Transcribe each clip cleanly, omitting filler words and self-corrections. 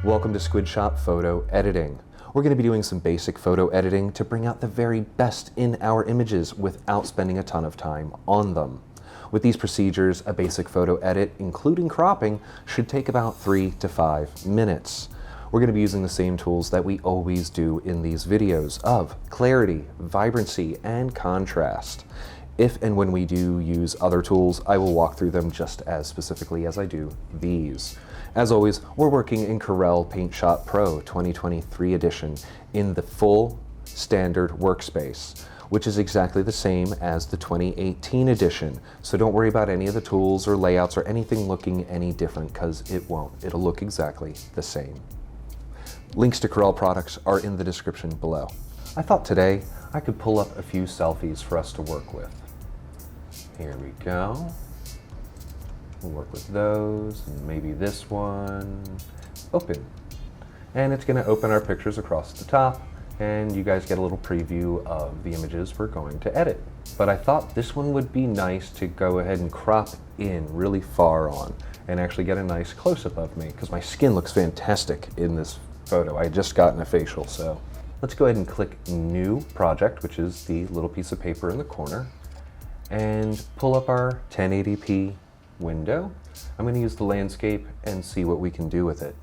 Welcome to Squidshot Photo Editing. We're going to be doing some basic photo editing to bring out the very best in our images without spending a ton of time on them. With these procedures, a basic photo edit, including cropping, should take about 3 to 5 minutes. We're going to be using the same tools that we always do in these videos of clarity, vibrancy, and contrast. If and when we do use other tools, I will walk through them just as specifically as I do these. As always, we're working in Corel Paint Shop Pro 2023 edition in the full standard workspace, which is exactly the same as the 2018 edition. So don't worry about any of the tools or layouts or anything looking any different, because it won't. It'll look exactly the same. Links to Corel products are in the description below. I thought today I could pull up a few selfies for us to work with. Here we go. We'll work with those, and maybe this one. Open. And it's going to open our pictures across the top, and you guys get a little preview of the images we're going to edit. But I thought this one would be nice to go ahead and crop in really far on and actually get a nice close-up of me, because my skin looks fantastic in this photo. I had just gotten a facial, so let's go ahead and click New Project, which is the little piece of paper in the corner, and pull up our 1080p window. I'm going to use the landscape and see what we can do with it.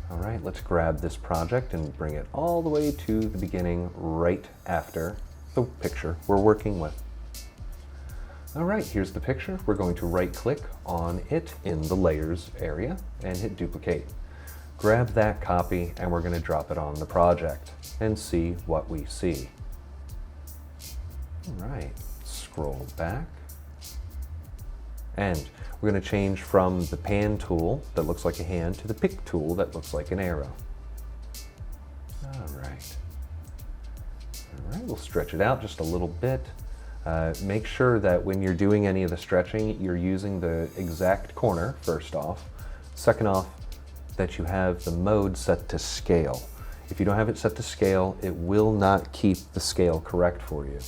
All right, let's grab this project and bring it all the way to the beginning right after the picture we're working with. All right, here's the picture. We're going to right-click on it in the Layers area and hit Duplicate. Grab that copy and we're going to drop it on the project and see what we see. All right, scroll back. And we're going to change from the pan tool that looks like a hand to the pick tool that looks like an arrow. All right. All right, we'll stretch it out just a little bit. Make sure that when you're doing any of the stretching, you're using the exact corner, first off. Second off, that you have the mode set to scale. If you don't have it set to scale, it will not keep the scale correct for you.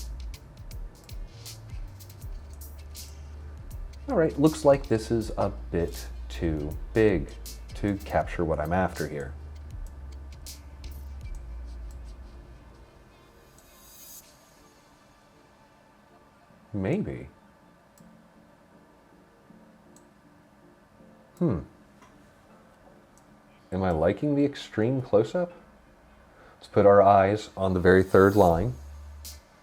All right, looks like this is a bit too big to capture what I'm after here. Maybe. Am I liking the extreme close-up? Let's put our eyes on the very third line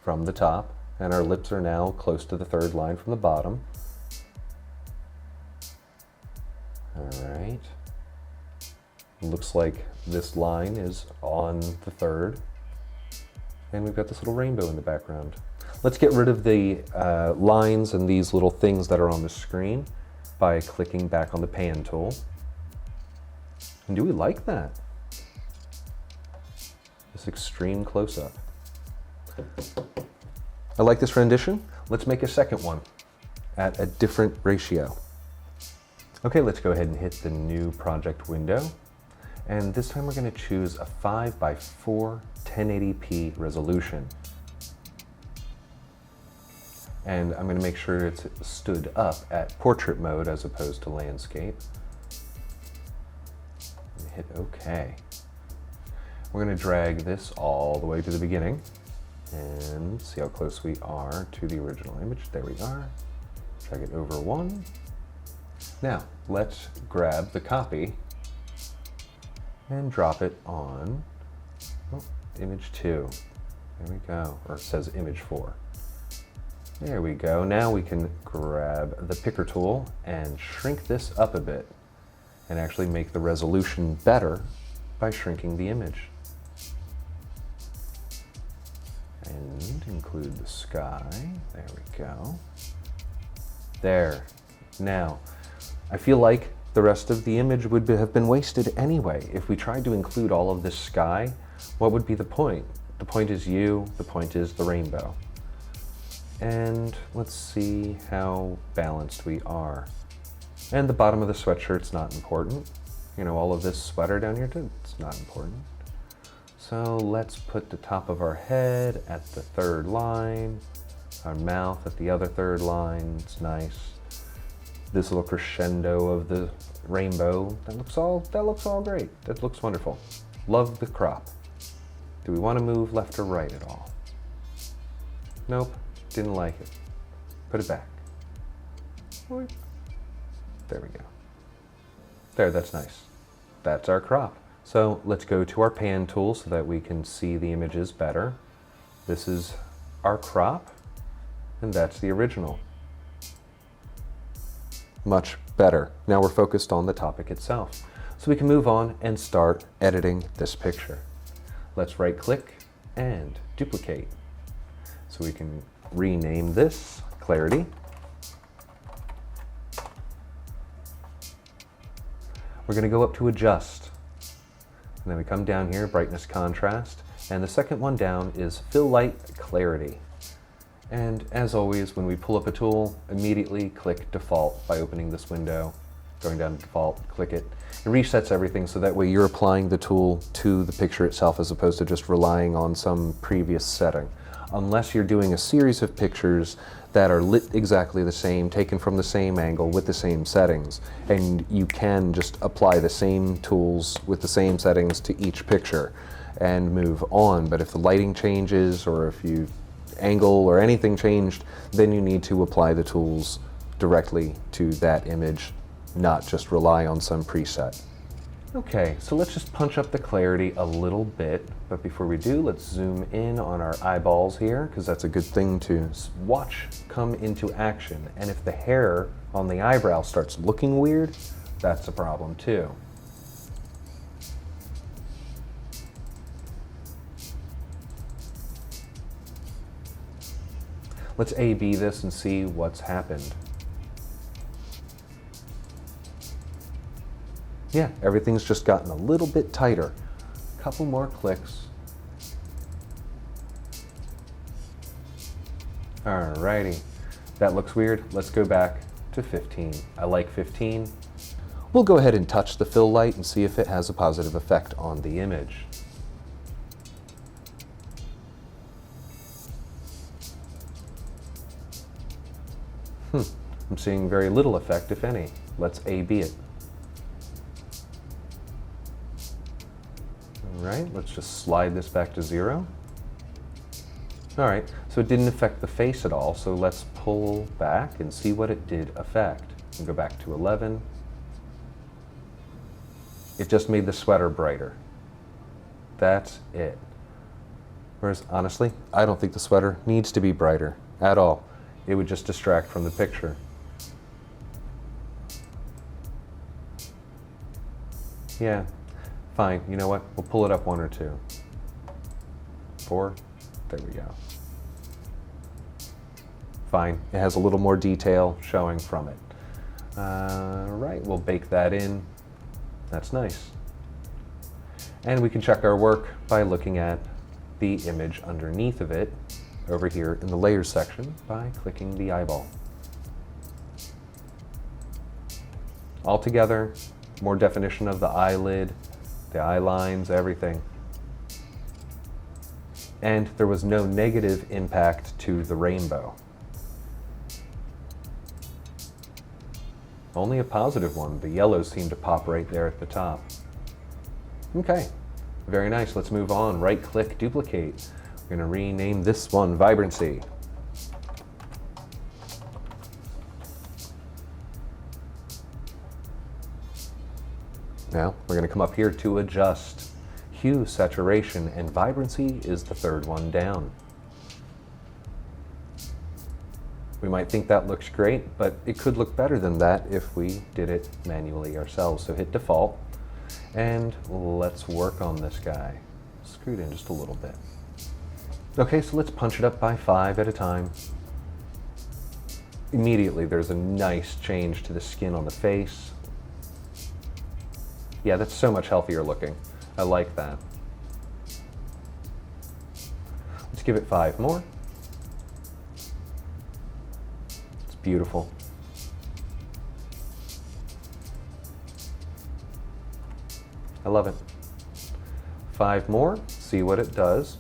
from the top, and our lips are now close to the third line from the bottom. All right. Looks like this line is on the third, and we've got this little rainbow in the background. Let's get rid of the lines and these little things that are on the screen by clicking back on the pan tool. And do we like that? This extreme close-up. I like this rendition. Let's make a second one at a different ratio. Okay, let's go ahead and hit the New Project window. And this time we're going to choose a 5:4 1080p resolution. And I'm going to make sure it's stood up at portrait mode as opposed to landscape. And hit OK. We're going to drag this all the way to the beginning and see how close we are to the original image. There we are. Drag it over one. Now, let's grab the copy and drop it on image 2. There we go. Or it says image 4. There we go. Now we can grab the picker tool and shrink this up a bit and actually make the resolution better by shrinking the image. And include the sky. There we go. There. Now, I feel like the rest of the image would have been wasted anyway. If we tried to include all of this sky, what would be the point? The point is you, the point is the rainbow. And let's see how balanced we are. And the bottom of the sweatshirt's not important. You know, all of this sweater down here, it's not important. So let's put the top of our head at the third line, our mouth at the other third line. It's nice. this little crescendo of the rainbow. That looks all great. That looks wonderful. Love the crop. Do we want to move left or right at all? Nope, didn't like it. Put it back. There we go. There, that's nice. That's our crop. So let's go to our pan tool so that we can see the images better. This is our crop, and that's the original. Much better. Now we're focused on the topic itself. So we can move on and start editing this picture. Let's right click and duplicate. So we can rename this clarity. We're going to go up to adjust. And then we come down here, brightness contrast. And the second one down is fill light clarity. And as always, when we pull up a tool, immediately click default by opening this window, going down to default, click it. It resets everything so that way you're applying the tool to the picture itself as opposed to just relying on some previous setting. Unless you're doing a series of pictures that are lit exactly the same, taken from the same angle with the same settings, and you can just apply the same tools with the same settings to each picture and move on. But if the lighting changes or if you angle or anything changed, then you need to apply the tools directly to that image, not just rely on some preset. Okay, so let's just punch up the clarity a little bit, but before we do, let's zoom in on our eyeballs here, because that's a good thing to watch come into action. And if the hair on the eyebrow starts looking weird, that's a problem too. Let's A/B this and see what's happened. Yeah, everything's just gotten a little bit tighter. A couple more clicks. Alrighty, that looks weird. Let's go back to 15. I like 15. We'll go ahead and touch the fill light and see if it has a positive effect on the image. I'm seeing very little effect, if any. Let's A/B it. All right, let's just slide this back to 0. All right, so it didn't affect the face at all, so let's pull back and see what it did affect. And go back to 11. It just made the sweater brighter. That's it. Whereas, honestly, I don't think the sweater needs to be brighter at all. It would just distract from the picture. Yeah, fine. You know what? We'll pull it up 1 or 2. 4. There we go. Fine. It has a little more detail showing from it. Right, we'll bake that in. That's nice. And we can check our work by looking at the image underneath of it over here in the layers section by clicking the eyeball. Altogether, more definition of the eyelid, the eye lines, everything. And there was no negative impact to the rainbow. Only a positive one. The yellows seem to pop right there at the top. Okay, very nice. Let's move on. Right click, duplicate. We're going to rename this one Vibrancy. Now we're going to come up here to adjust. Hue, saturation, and vibrancy is the third one down. We might think that looks great, but it could look better than that if we did it manually ourselves. So hit default, and let's work on this guy. Screw it in just a little bit. Okay, so let's punch it up by 5 at a time. Immediately there's a nice change to the skin on the face. Yeah, that's so much healthier looking. I like that. Let's give it 5 more. It's beautiful. I love it. 5 more, see what it does.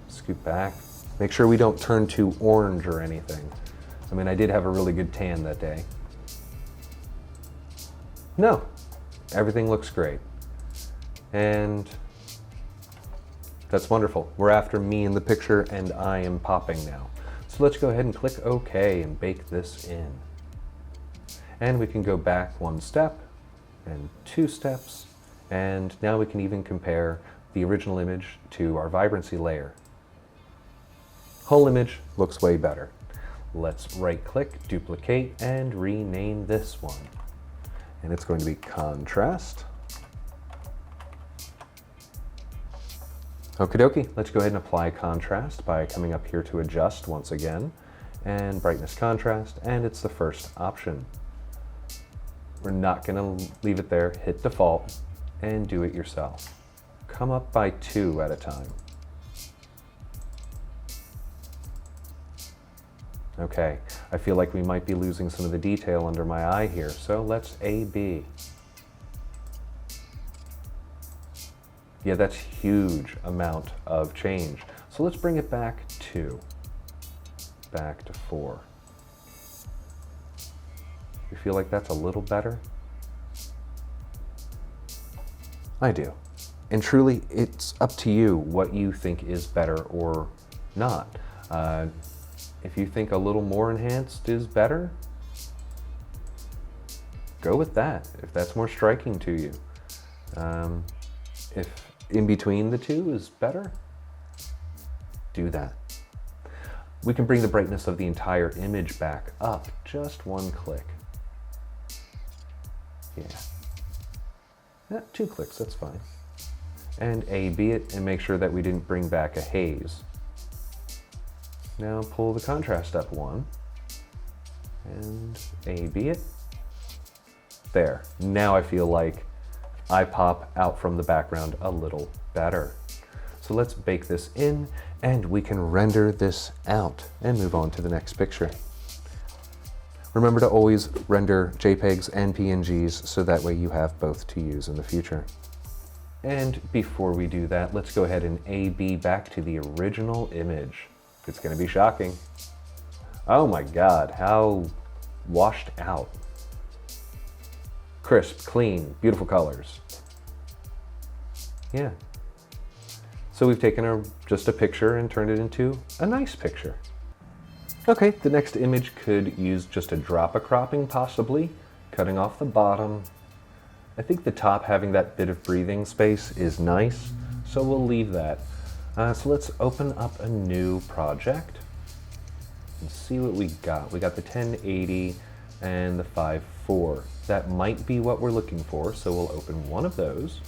Scoot back, Make sure we don't turn too orange or anything. I mean, I did have a really good tan that day. No, everything looks great. And that's wonderful. We're after me in the picture and I am popping now. So let's go ahead and click OK and bake this in. And we can go back 1 step and 2 steps. And now we can even compare the original image to our vibrancy layer. Whole image looks way better. Let's right click, duplicate, and rename this one. And it's going to be contrast. Okie dokie, let's go ahead and apply contrast by coming up here to adjust once again, and brightness contrast, and it's the first option. We're not gonna leave it there, hit default, and do it yourself. Come up by 2 at a time. Okay, I feel like we might be losing some of the detail under my eye here, so let's A-B. Yeah, that's huge amount of change. So let's bring it back 2, back to 4. You feel like that's a little better? I do. And truly, it's up to you what you think is better or not. If you think a little more enhanced is better, go with that, if that's more striking to you. If in between the two is better, do that. We can bring the brightness of the entire image back up just 1 click. Yeah. 2 clicks, that's fine. And A-B it and make sure that we didn't bring back a haze. Now pull the contrast up 1 and A-B it. There, now I feel like I pop out from the background a little better. So let's bake this in and we can render this out and move on to the next picture. Remember to always render JPEGs and PNGs so that way you have both to use in the future. And before we do that, let's go ahead and A-B back to the original image. It's going to be shocking. Oh my God, how washed out. Crisp, clean, beautiful colors. Yeah. So we've taken just a picture and turned it into a nice picture. Okay, the next image could use just a drop of cropping possibly, cutting off the bottom. I think the top having that bit of breathing space is nice, so we'll leave that. So let's open up a new project and see what we got. We got the 1080 and the 5.4. That might be what we're looking for, so we'll open one of those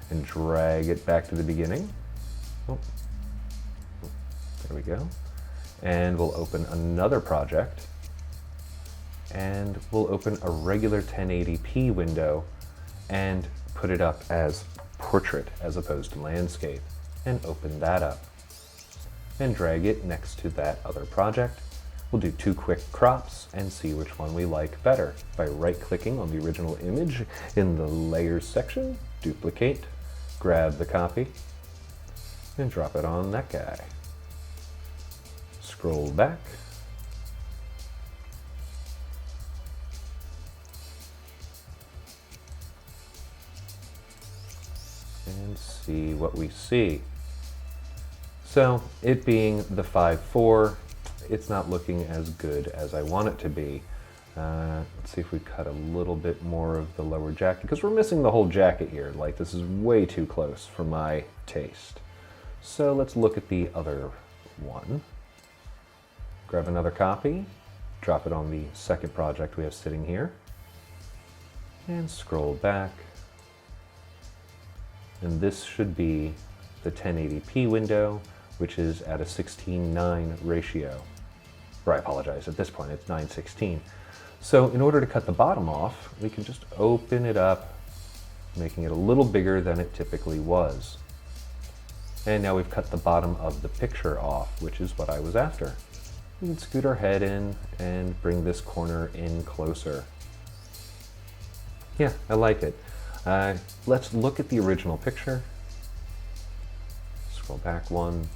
and drag it back to the beginning. Oh, there we go. And we'll open another project and we'll open a regular 1080p window and put it up as portrait as opposed to landscape, and open that up and drag it next to that other project. We'll do 2 quick crops and see which one we like better by right-clicking on the original image in the layers section, duplicate, grab the copy, and drop it on that guy. Scroll back. And see what we see. So, it being the 5.4, it's not looking as good as I want it to be. Let's see if we cut a little bit more of the lower jacket, because we're missing the whole jacket here. Like, this is way too close for my taste. So let's look at the other one. Grab another copy, drop it on the second project we have sitting here, and scroll back. And this should be the 1080p window, which is at a 16:9 ratio. Or I apologize, at this point it's 9:16. So in order to cut the bottom off, we can just open it up, making it a little bigger than it typically was. And now we've cut the bottom of the picture off, which is what I was after. We can scoot our head in and bring this corner in closer. Yeah, I like it. Let's look at the original picture. Scroll back 1,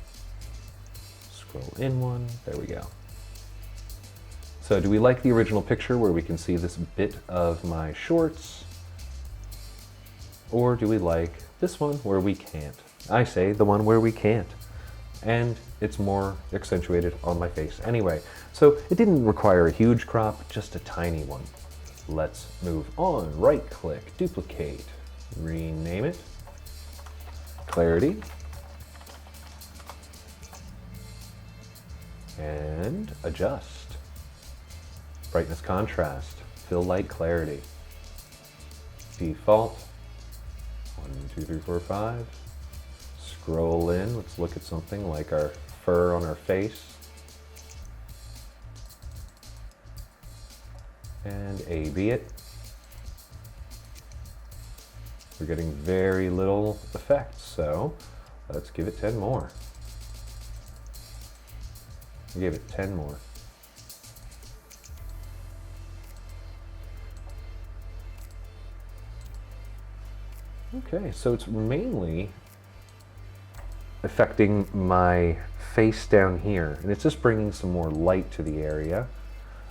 Scroll in one, there we go. So do we like the original picture where we can see this bit of my shorts? Or do we like this one where we can't? I say the one where we can't. And it's more accentuated on my face anyway. So it didn't require a huge crop, just a tiny one. Let's move on. Right click, duplicate, rename it, clarity, and adjust. Brightness, contrast, fill, light, clarity. Default, 1, 2, 3, 4, 5. Scroll in, let's look at something like our fur on our face. And A/B it. We're getting very little effects, so let's give it 10 more. Give it 10 more. Okay, so it's mainly affecting my face down here, and it's just bringing some more light to the area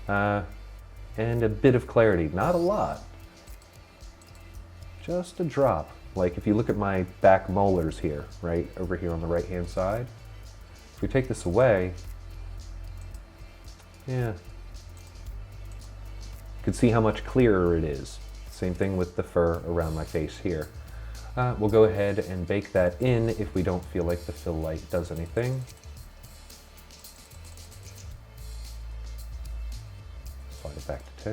and a bit of clarity, not a lot, just a drop. Like if you look at my back molars here, right over here on the right hand side, if we take this away, yeah, you can see how much clearer it is. Same thing with the fur around my face here. We'll go ahead and bake that in if we don't feel like the fill light does anything. Slide it back to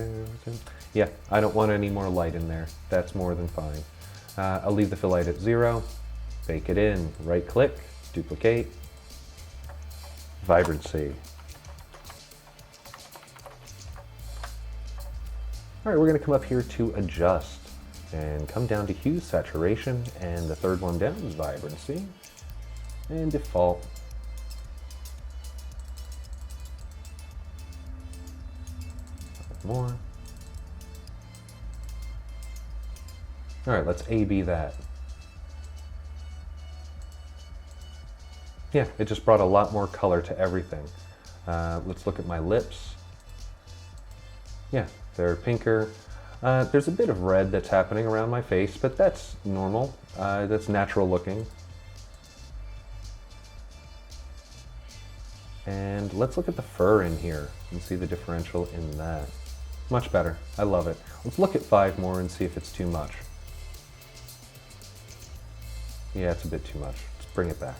10. Yeah, I don't want any more light in there. That's more than fine. I'll leave the fill light at 0. Bake it in. Right click, duplicate, vibrancy. All right, we're going to come up here to adjust and come down to hue, saturation, and the third one down is vibrancy, and default. More. All right, let's A/B that. Yeah, it just brought a lot more color to everything. Let's look at my lips. Yeah, they're pinker. There's a bit of red that's happening around my face, but that's normal. That's natural looking. And let's look at the fur in here and see the differential in that. Much better. I love it. Let's look at 5 more and see if it's too much. Yeah, it's a bit too much. Let's bring it back.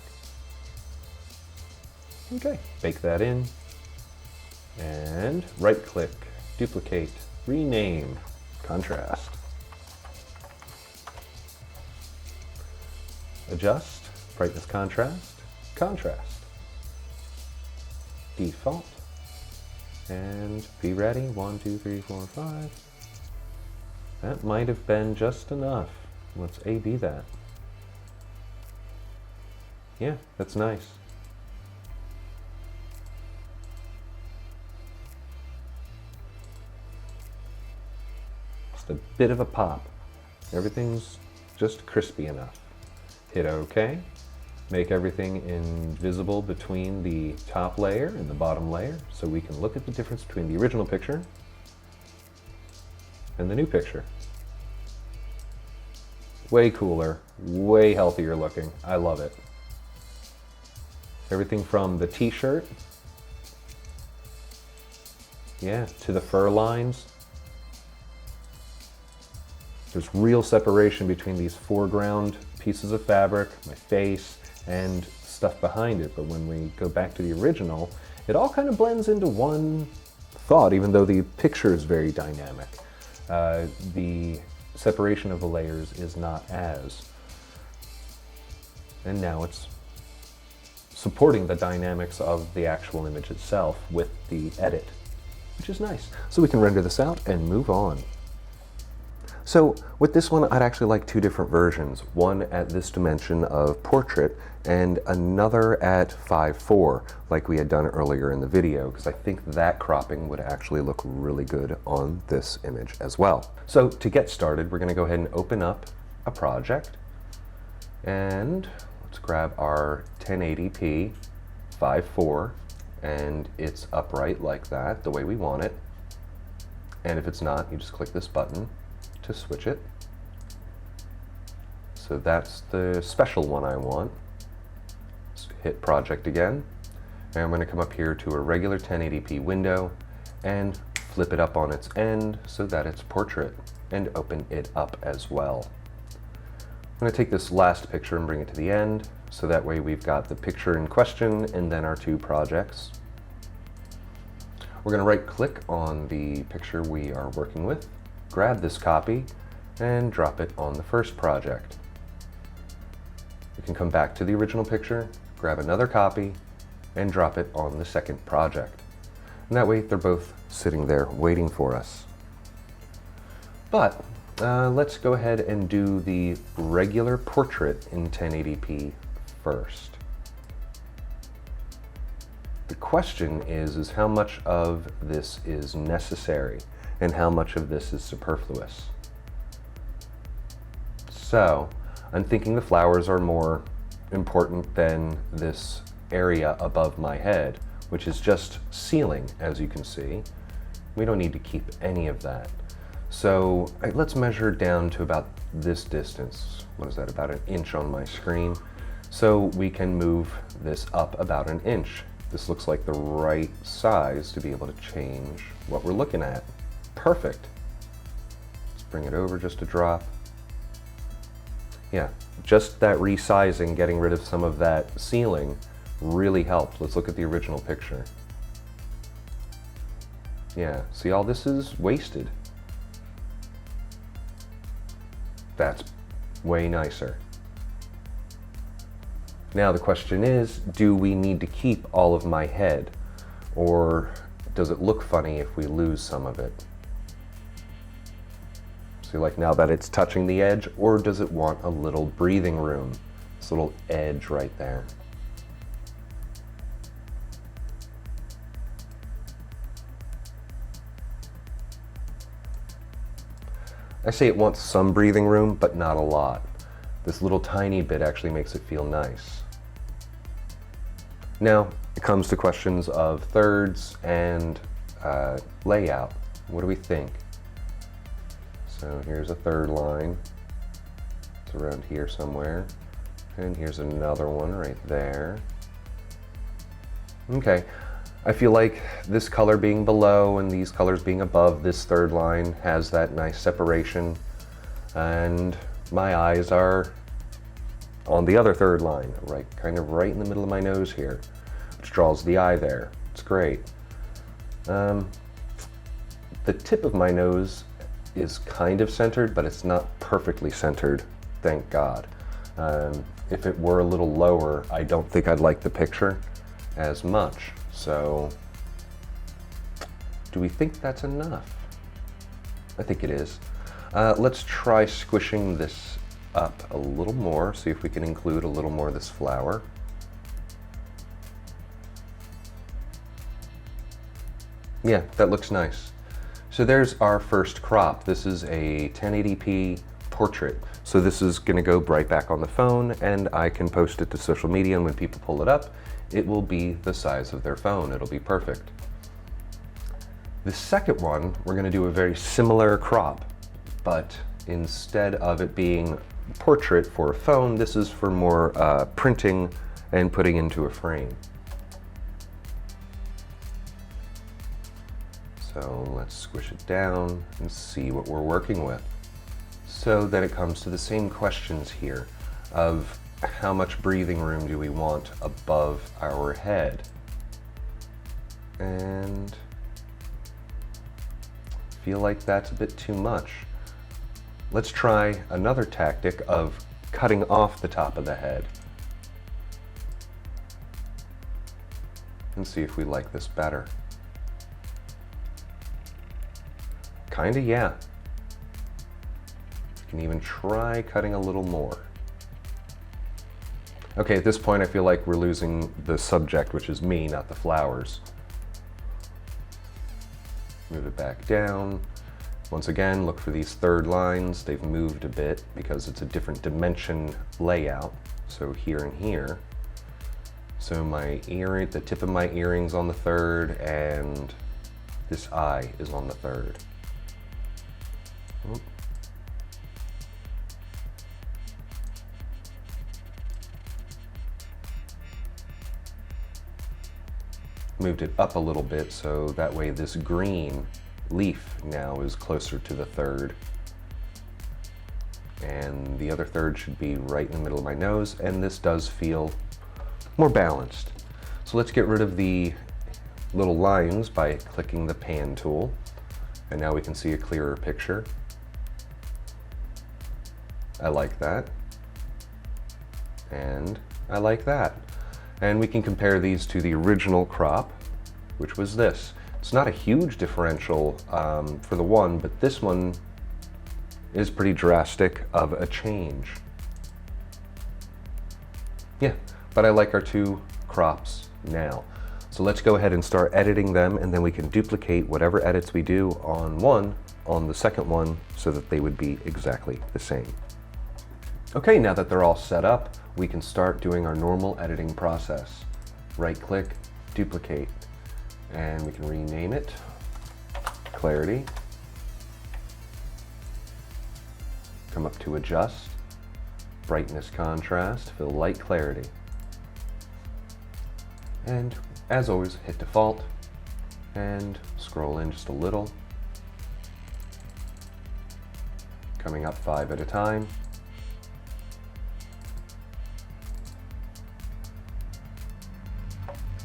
Okay, bake that in. And right click, duplicate, rename. Contrast. Adjust, brightness, contrast, contrast. Default. And be ready, 1, 2, 3, 4, 5. That might have been just enough. Let's A/B that. Yeah, that's nice. A bit of a pop. Everything's just crispy enough. Hit OK. Make everything invisible between the top layer and the bottom layer so we can look at the difference between the original picture and the new picture. Way cooler, way healthier looking. I love it. Everything from the t-shirt, yeah, to the fur lines. There's real separation between these foreground pieces of fabric, my face, and stuff behind it. But when we go back to the original, it all kind of blends into one thought, even though the picture is very dynamic. The separation of the layers is not as. And now it's supporting the dynamics of the actual image itself with the edit, which is nice. So we can render this out and move on. So with this one, I'd actually like 2 different versions, one at this dimension of portrait and another at 5:4, like we had done earlier in the video, because I think that cropping would actually look really good on this image as well. So to get started, we're going to go ahead and open up a project, and let's grab our 1080p 5:4 and it's upright like that, the way we want it. And if it's not, you just click this button to switch it. So that's the special one I want. Let's hit project again. And I'm going to come up here to a regular 1080p window and flip it up on its end so that it's portrait, and open it up as well. I'm going to take this last picture and bring it to the end, so that way we've got the picture in question and then our two projects. We're going to right click on the picture we are working with, grab this copy, and drop it on the first project. We can come back to the original picture, grab another copy, and drop it on the second project. And that way they're both sitting there waiting for us. But let's go ahead and do the regular portrait in 1080p first. The question is how much of this is necessary and how much of this is superfluous. So I'm thinking the flowers are more important than this area above my head, which is just ceiling, as you can see. We don't need to keep any of that. So let's measure down to about this distance. What is that, about an inch on my screen? So we can move this up about an inch. This looks like the right size to be able to change what we're looking at. Perfect. Let's bring it over just a drop. Yeah, just that resizing, getting rid of some of that ceiling really helped. Let's look at the original picture. Yeah, see, all this is wasted. That's way nicer. Now the question is, do we need to keep all of my head? Or does it look funny if we lose some of it? See, like now that it's touching the edge, or does it want a little breathing room? This little edge right there. I say it wants some breathing room, but not a lot. This little tiny bit actually makes it feel nice. Now, it comes to questions of thirds and layout. What do we think? So here's a third line. It's around here somewhere. And here's another one right there. Okay. I feel like this color being below and these colors being above this third line has that nice separation, and my eyes are on the other third line, kind of right in the middle of my nose here, which draws the eye there. It's great. The tip of my nose is kind of centered, but it's not perfectly centered, thank God. If it were a little lower, I don't think I'd like the picture as much. So, do we think that's enough? I think it is. Let's try squishing this up a little more, see if we can include a little more of this flower. Yeah, that looks nice. So there's our first crop. This is a 1080p portrait. So this is gonna go right back on the phone, and I can post it to social media, and when people pull it up, it will be the size of their phone. It'll be perfect. The second one, we're going to do a very similar crop, but instead of it being portrait for a phone, this is for more printing and putting into a frame. So let's squish it down and see what we're working with. So then it comes to the same questions here of how much breathing room do we want above our head? And I feel like that's a bit too much. Let's try another tactic of cutting off the top of the head and see if we like this better. Kinda, yeah. You can even try cutting a little more. Okay, at this point I feel like we're losing the subject, which is me, not the flowers. Move it back down. Once again, look for these third lines. They've moved a bit because it's a different dimension layout. So here and here. So my earring, the tip of my earring's on the third, and this eye is on the third. Moved it up a little bit so that way this green leaf now is closer to the third. And the other third should be right in the middle of my nose, and this does feel more balanced. So let's get rid of the little lines by clicking the pan tool, and now we can see a clearer picture. I like that, and I like that. And we can compare these to the original crop, which was this. It's not a huge differential for the one, but this one is pretty drastic of a change. Yeah, but I like our two crops now. So let's go ahead and start editing them, and then we can duplicate whatever edits we do on one on the second one so that they would be exactly the same. Okay, now that they're all set up, we can start doing our normal editing process. Right click, duplicate, and we can rename it Clarity. Come up to Adjust, Brightness Contrast, fill Light Clarity. And as always, hit Default and scroll in just a little. Coming up 5 at a time.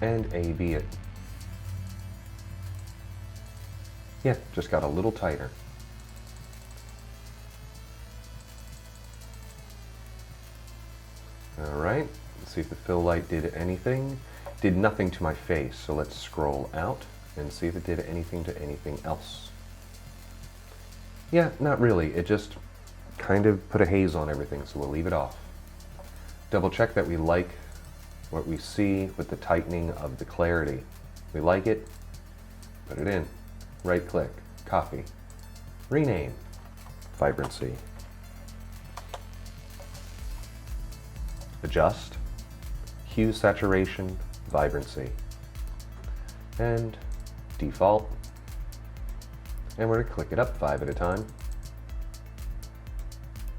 And A/B it. Yeah, just got a little tighter. All right, let's see if the fill light did anything. Did nothing to my face, so let's scroll out and see if it did anything to anything else. Yeah, not really. It just kind of put a haze on everything, so we'll leave it off. Double check that we like what we see with the tightening of the clarity. We like it, put it in. Right click, copy, rename, vibrancy. Adjust, hue, saturation, vibrancy. And default. And we're gonna click it up 5 at a time.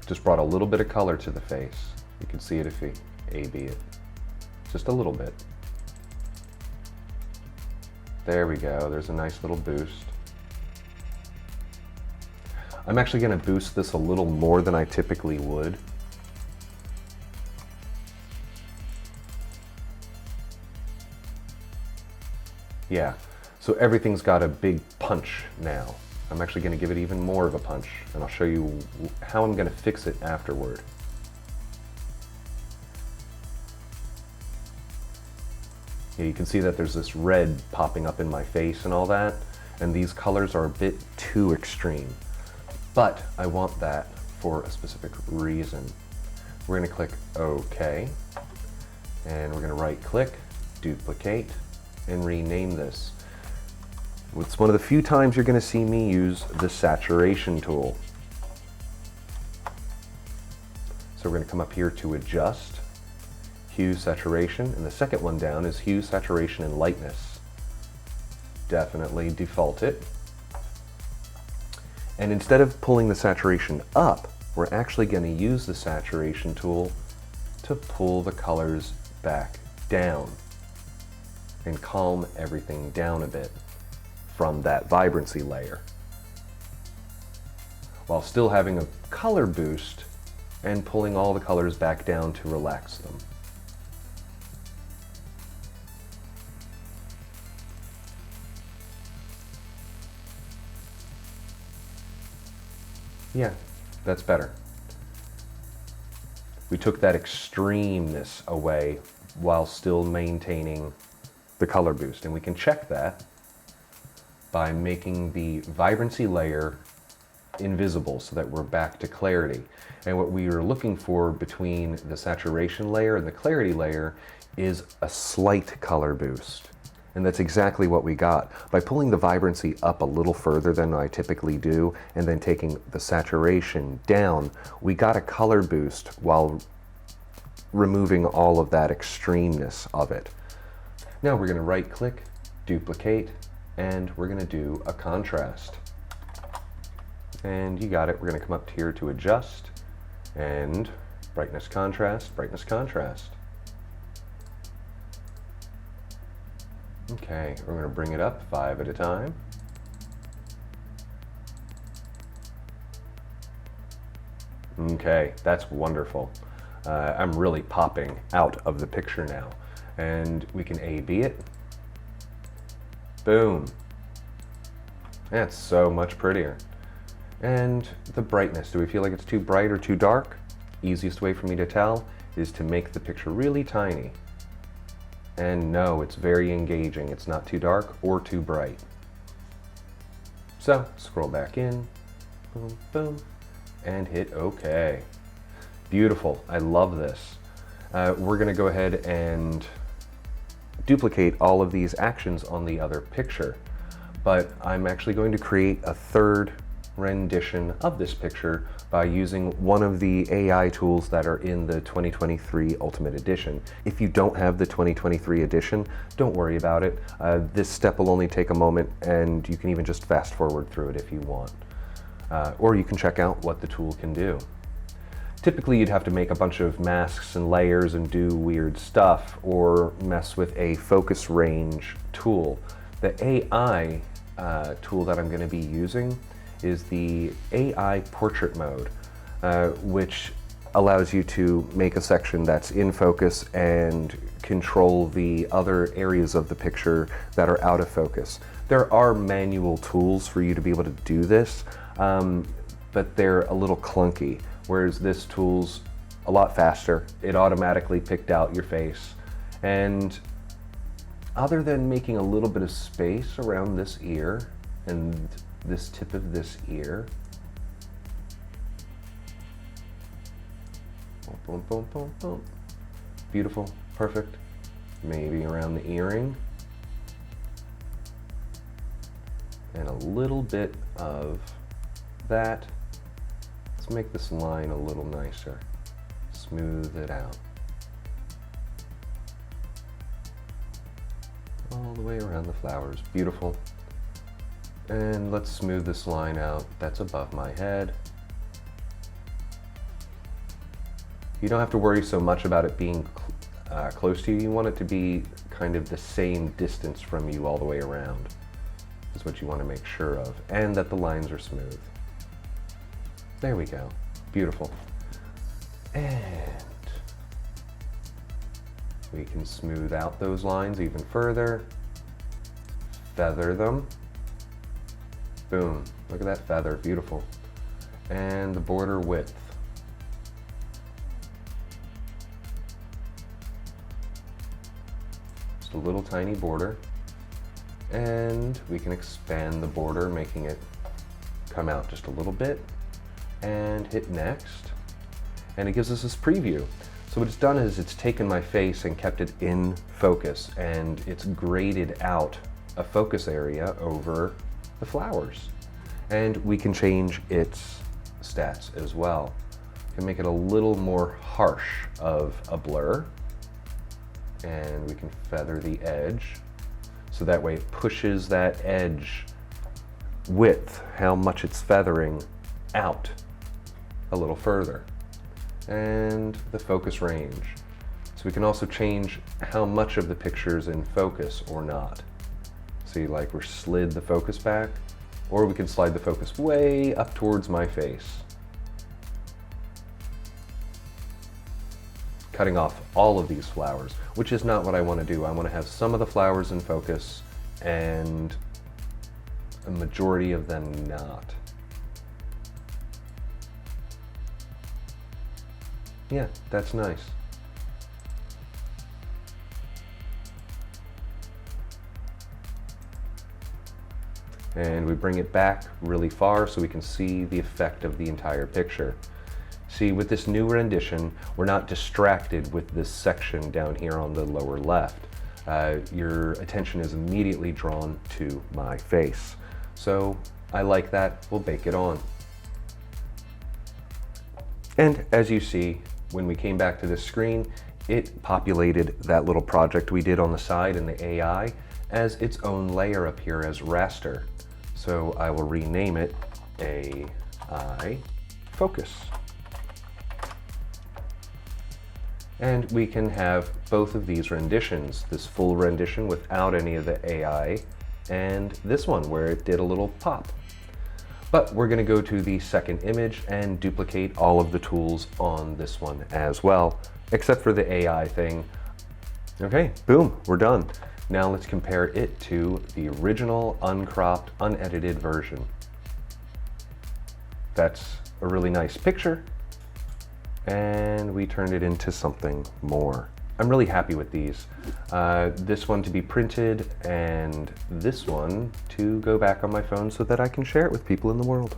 Just brought a little bit of color to the face. You can see it if we A/B it. Just a little bit. There we go, there's a nice little boost. I'm actually gonna boost this a little more than I typically would. Yeah, so everything's got a big punch now. I'm actually gonna give it even more of a punch, and I'll show you how I'm gonna fix it afterward. Yeah, you can see that there's this red popping up in my face and all that, and these colors are a bit too extreme. But I want that for a specific reason. We're gonna click OK, and we're gonna right click, duplicate, and rename this. It's one of the few times you're gonna see me use the saturation tool. So we're gonna come up here to Adjust, Hue, Saturation, and the second one down is Hue, Saturation, and Lightness. Definitely default it. And instead of pulling the saturation up, we're actually going to use the saturation tool to pull the colors back down and calm everything down a bit from that vibrancy layer, while still having a color boost and pulling all the colors back down to relax them. Yeah, that's better. We took that extremeness away while still maintaining the color boost, and we can check that by making the vibrancy layer invisible so that we're back to clarity. And what we are looking for between the saturation layer and the clarity layer is a slight color boost. And that's exactly what we got. By pulling the vibrancy up a little further than I typically do, and then taking the saturation down, we got a color boost while removing all of that extremeness of it. Now we're going to right click, duplicate, and we're going to do a contrast. And you got it. We're going to come up here to adjust and brightness, contrast, brightness, contrast. Okay, we're going to bring it up 5 at a time. Okay, that's wonderful. I'm really popping out of the picture now. And we can A/B it. Boom. That's so much prettier. And the brightness, do we feel like it's too bright or too dark? Easiest way for me to tell is to make the picture really tiny. And no, it's very engaging. It's not too dark or too bright. So, scroll back in, boom, boom, and hit OK. Beautiful, I love this. We're gonna go ahead and duplicate all of these actions on the other picture, but I'm actually going to create a third rendition of this picture by using one of the AI tools that are in the 2023 Ultimate Edition. If you don't have the 2023 edition, don't worry about it. This step will only take a moment, and you can even just fast forward through it if you want. Or you can check out what the tool can do. Typically, you'd have to make a bunch of masks and layers and do weird stuff, or mess with a focus range tool. The AI tool that I'm going to be using is the AI portrait mode, which allows you to make a section that's in focus and control the other areas of the picture that are out of focus. There are manual tools for you to be able to do this, but they're a little clunky, whereas this tool's a lot faster. It automatically picked out your face, and other than making a little bit of space around this ear and this tip of this ear, boom, boom, boom, boom, boom. Beautiful, perfect. Maybe around the earring, and a little bit of that. Let's make this line a little nicer. Smooth it out. All the way around the flowers. Beautiful. And let's smooth this line out that's above my head. You don't have to worry so much about it being close to you. You want it to be kind of the same distance from you all the way around, is what you want to make sure of, and that the lines are smooth. There we go. Beautiful. And we can smooth out those lines even further. Feather them. Boom. Look at that feather. Beautiful. And the border width. Just a little tiny border. And we can expand the border, making it come out just a little bit. And hit next. And it gives us this preview. So what it's done is it's taken my face and kept it in focus, and it's graded out a focus area over the flowers. And we can change its stats as well. We can make it a little more harsh of a blur, and we can feather the edge, so that way it pushes that edge width, how much it's feathering, out a little further. And the focus range. So we can also change how much of the picture is in focus or not. See, like we're slid the focus back, or we can slide the focus way up towards my face. Cutting off all of these flowers, which is not what I want to do. I want to have some of the flowers in focus and a majority of them not. Yeah, that's nice. And we bring it back really far so we can see the effect of the entire picture. See, with this new rendition, we're not distracted with this section down here on the lower left. Your attention is immediately drawn to my face. So I like that. We'll bake it on. And as you see, when we came back to this screen, it populated that little project we did on the side in the AI as its own layer up here as raster. So I will rename it AI Focus. And we can have both of these renditions, this full rendition without any of the AI, and this one where it did a little pop. But we're going to go to the second image and duplicate all of the tools on this one as well, except for the AI thing. Okay, boom, we're done. Now let's compare it to the original, uncropped, unedited version. That's a really nice picture, and we turned it into something more. I'm really happy with these. This one to be printed, and this one to go back on my phone so that I can share it with people in the world.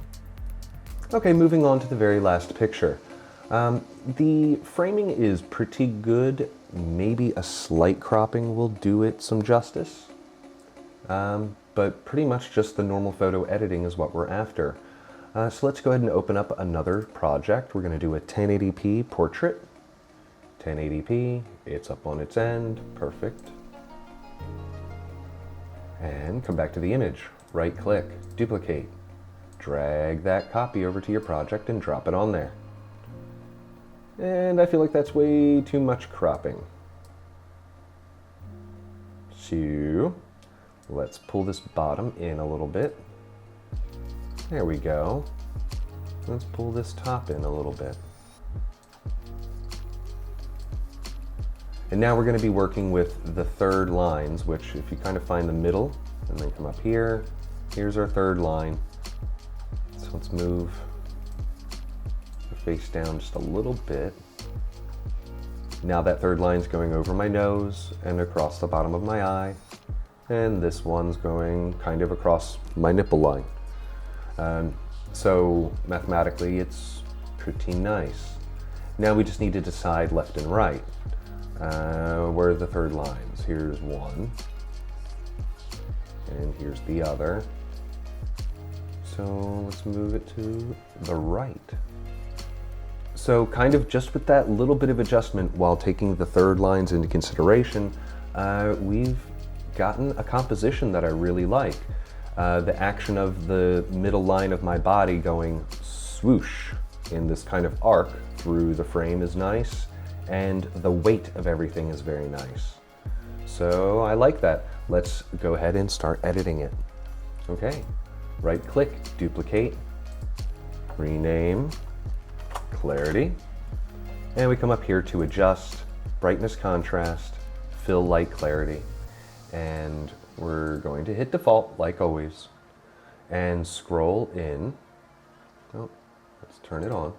Okay, moving on to the very last picture. The framing is pretty good. Maybe a slight cropping will do it some justice. But pretty much just the normal photo editing is what we're after. So let's go ahead and open up another project. We're going to do a 1080p portrait. 1080p, it's up on its end, perfect. And come back to the image, right click, duplicate. Drag that copy over to your project and drop it on there. And I feel like that's way too much cropping. So let's pull this bottom in a little bit. There we go. Let's pull this top in a little bit. And now we're going to be working with the third lines, which if you kind of find the middle and then come up here, here's our third line. So let's move the face down just a little bit. Now that third line's going over my nose and across the bottom of my eye. And this one's going kind of across my nipple line. So mathematically it's pretty nice. Now we just need to decide left and right. Where are the third lines? Here's one, and here's the other. So let's move it to the right. So kind of just with that little bit of adjustment while taking the third lines into consideration, we've gotten a composition that I really like. The action of the middle line of my body going swoosh in this kind of arc through the frame is nice, and the weight of everything is very nice. So I like that. Let's go ahead and start editing it. Okay, right click, duplicate, rename, clarity, and we come up here to adjust brightness, contrast, fill, light, clarity, and we're going to hit default like always and scroll in. Oh, let's turn it on.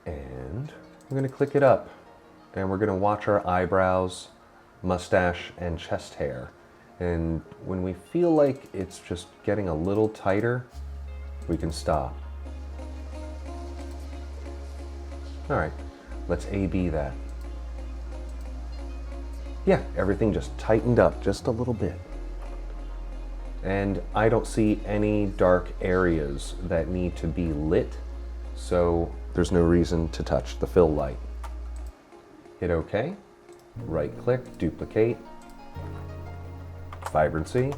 And we're going to click it up, and we're going to watch our eyebrows, mustache, and chest hair. And when we feel like it's just getting a little tighter, we can stop. All right, let's A/B that. Yeah, everything just tightened up just a little bit. And I don't see any dark areas that need to be lit, so there's no reason to touch the fill light. Hit OK, right click, duplicate, vibrancy,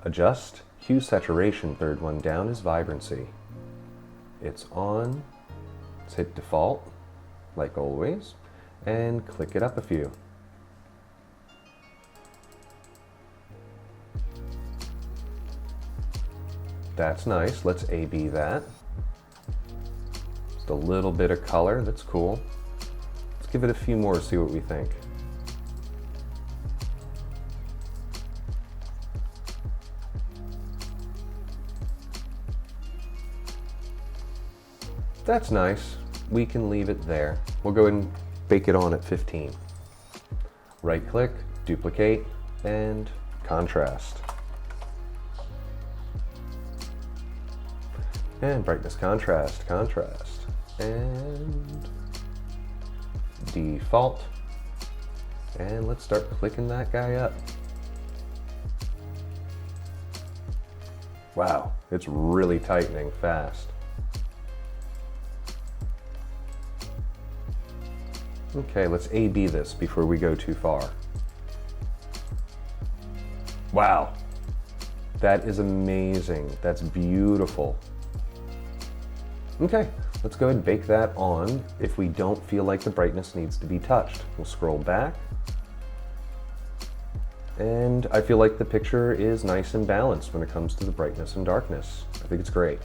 adjust, hue saturation, third one down is vibrancy. It's on, let's hit default, like always, and click it up a few. That's nice, let's A/B that. Just a little bit of color, that's cool. Let's give it a few more, see what we think. That's nice, we can leave it there. We'll go ahead and bake it on at 15. Right click, duplicate, and contrast. And brightness, contrast, contrast, and default. And let's start clicking that guy up. Wow, it's really tightening fast. Okay, let's A/B this before we go too far. Wow, that is amazing. That's beautiful. Okay, let's go ahead and bake that on if we don't feel like the brightness needs to be touched. We'll scroll back. And I feel like the picture is nice and balanced when it comes to the brightness and darkness. I think it's great.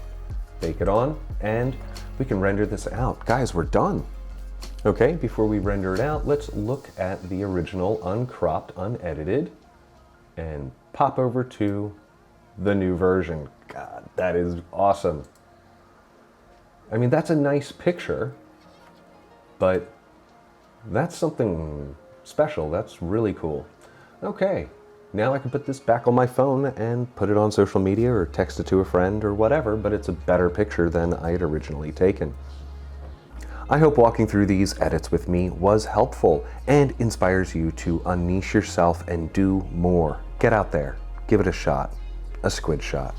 Bake it on, and we can render this out. Guys, we're done. Okay, before we render it out, let's look at the original uncropped, unedited, and pop over to the new version. God, that is awesome. I mean, that's a nice picture, but that's something special. That's really cool. Okay, now I can put this back on my phone and put it on social media or text it to a friend or whatever, but it's a better picture than I had originally taken. I hope walking through these edits with me was helpful and inspires you to unniche yourself and do more. Get out there, give it a shot, a squid shot.